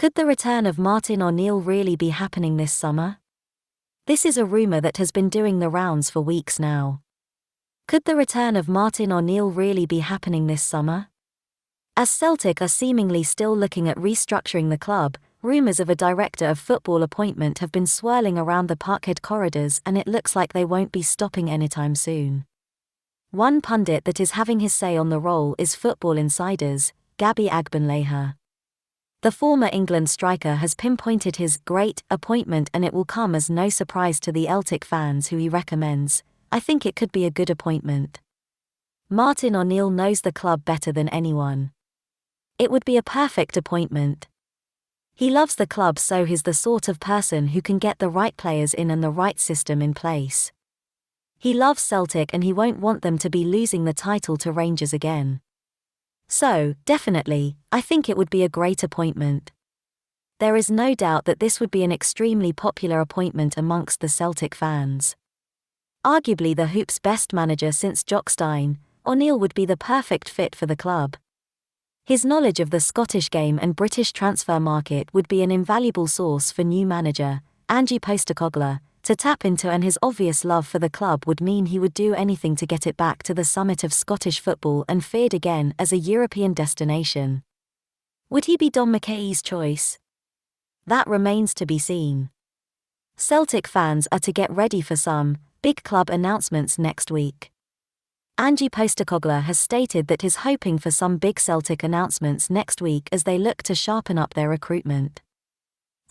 Could the return of Martin O'Neill really be happening this summer? This is a rumour that has been doing the rounds for weeks now. Could the return of Martin O'Neill really be happening this summer? As Celtic are seemingly still looking at restructuring the club, rumours of a director of football appointment have been swirling around the Parkhead corridors, and it looks like they won't be stopping anytime soon. One pundit that is having his say on the role is Football Insider's Gabby Agbonlahor. The former England striker has pinpointed his great appointment, and it will come as no surprise to the Celtic fans who he recommends. I think it could be a good appointment. Martin O'Neill knows the club better than anyone. It would be a perfect appointment. He loves the club, so he's the sort of person who can get the right players in and the right system in place. He loves Celtic and he won't want them to be losing the title to Rangers again. So, definitely, I think it would be a great appointment. There is no doubt that this would be an extremely popular appointment amongst the Celtic fans. Arguably the Hoops' best manager since Jock Stein, O'Neill would be the perfect fit for the club. His knowledge of the Scottish game and British transfer market would be an invaluable source for new manager, Ange Postecoglou, to tap into, and his obvious love for the club would mean he would do anything to get it back to the summit of Scottish football and feared again as a European destination. Would he be Don McKay's choice? That remains to be seen. Celtic fans are to get ready for some big club announcements next week. Ange Postecoglou has stated that he's hoping for some big Celtic announcements next week as they look to sharpen up their recruitment.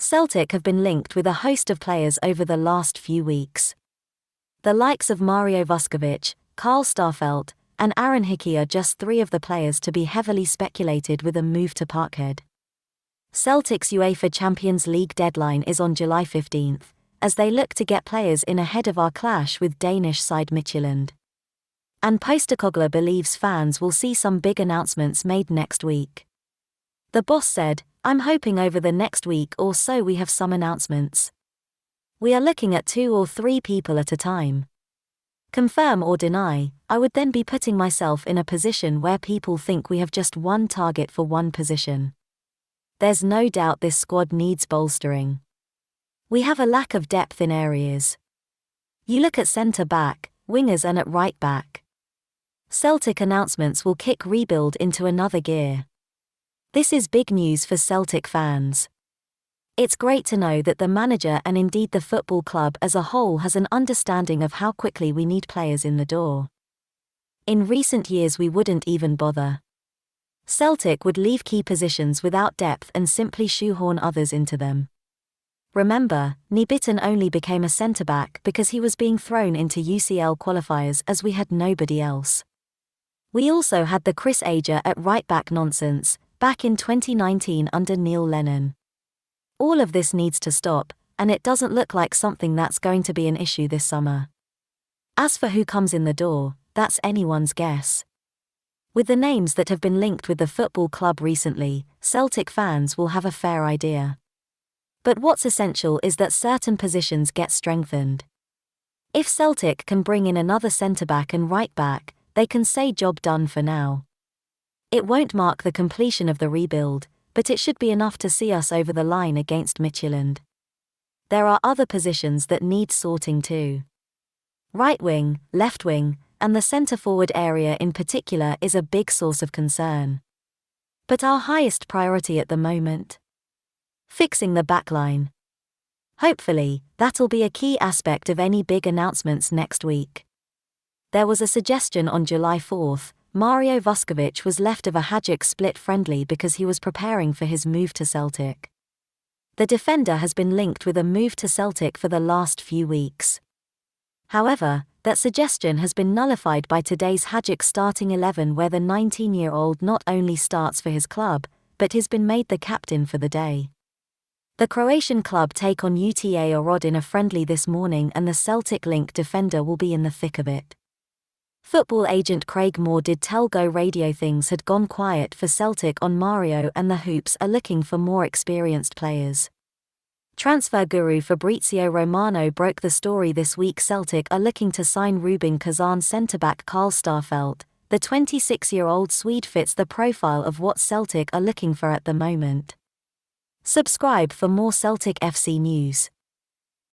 Celtic have been linked with a host of players over the last few weeks. The likes of Mariovoskovich, Carl Starfelt, and Aaron Hickey are just three of the players to be heavily speculated with a move to Parkhead. Celtic's UEFA Champions League deadline is on July 15th, as they look to get players in ahead of our clash with Danish side Midtjylland. And Postecoglou believes fans will see some big announcements made next week. The boss said, "I'm hoping over the next week or so we have some announcements. We are looking at 2 or 3 people at a time. Confirm or deny, I would then be putting myself in a position where people think we have just one target for one position. There's no doubt this squad needs bolstering. We have a lack of depth in areas. You look at centre-back, wingers and at right-back. Celtic announcements will kick rebuild into another gear. This is big news for Celtic fans. It's great to know that the manager and indeed the football club as a whole has an understanding of how quickly we need players in the door. In recent years we wouldn't even bother. Celtic would leave key positions without depth and simply shoehorn others into them. Remember, Nibitin only became a centre-back because he was being thrown into UCL qualifiers as we had nobody else. We also had the Chris Ager at right-back nonsense back in 2019 under Neil Lennon. All of this needs to stop, and it doesn't look like something that's going to be an issue this summer. As for who comes in the door, that's anyone's guess. With the names that have been linked with the football club recently, Celtic fans will have a fair idea. But what's essential is that certain positions get strengthened. If Celtic can bring in another centre-back and right-back, they can say job done for now. It won't mark the completion of the rebuild, but it should be enough to see us over the line against Midtjylland. There are other positions that need sorting too. Right wing, left wing, and the centre-forward area in particular is a big source of concern. But our highest priority at the moment? Fixing the backline. Hopefully, that'll be a key aspect of any big announcements next week. There was a suggestion on July 4th, Mariovoskovich was left of a Hajduk split friendly because he was preparing for his move to Celtic. The defender has been linked with a move to Celtic for the last few weeks. However, that suggestion has been nullified by today's Hajduk starting 11, where the 19-year-old not only starts for his club, but has been made the captain for the day. The Croatian club take on UTA Orod in a friendly this morning, and the Celtic link defender will be in the thick of it. Football agent Craig Moore did tell Go Radio things had gone quiet for Celtic on Mario, and the Hoops are looking for more experienced players. Transfer guru Fabrizio Romano broke the story this week. Celtic are looking to sign Rubin Kazan centre-back Carl Starfelt. The 26-year-old Swede fits the profile of what Celtic are looking for at the moment. Subscribe for more Celtic FC news.